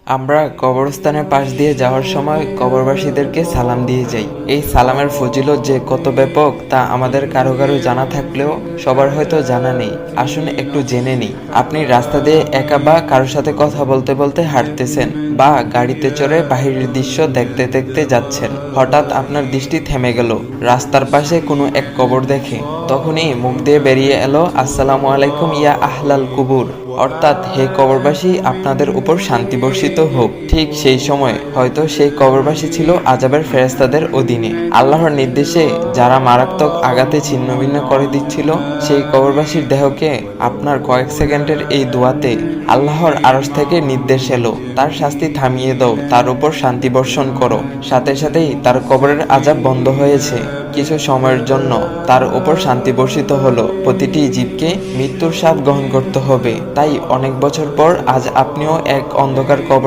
আমরা কবরস্থানের পাশ দিয়ে যাওয়ার সময় কবরবাসীদেরকে সালাম দিয়ে যাই। এই সালামের ফজিলত যে কত ব্যাপক তা আমাদের কারো কারো জানা থাকলেও সবার হয়তো জানা নেই। আসুন একটু জেনে নিই। আপনি রাস্তা দিয়ে একা বা কারোর সাথে কথা বলতে বলতে হাঁটতেছেন বা গাড়িতে চড়ে বাহিরের দৃশ্য দেখতে দেখতে যাচ্ছেন। হঠাৎ আপনার দৃষ্টি থেমে গেল রাস্তার পাশে কোনো এক কবর দেখে। তখনই মুখ দিয়ে বেরিয়ে এলো, আসসালামু আলাইকুম ইয়া আহলাল কুবুর, অর্থাৎ হে কবরবাসী, আপনাদের উপর শান্তি বর্ষিত হোক। ঠিক সেই সময় হয়তো সেই কবরবাসী ছিল আযাবের ফেরেশতাদের অধীনে। আল্লাহর নির্দেশে যারা মারাত্মক আঘাতে ছিন্নভিন্ন করে দিচ্ছিল, সেই কবরবাসীর দেহকে আপনার কয়েক সেকেন্ডের এই দোয়াতে আল্লাহর আরশ থেকে নির্দেশ এলো, তার শাস্তি থামিয়ে দাও, তার উপর শান্তি বর্ষণ করো। সাথে সাথেই তার কবরের আযাব বন্ধ হয়েছে। কিছু সময়ের জন্য তার উপর শান্তি বর্ষিত হলো। প্রতিটি জীবকে মৃত্যুর স্বাদ গ্রহণ করতে হবে। তাই অনেক বছর পর আজ আপনিও এক অন্ধকার কবর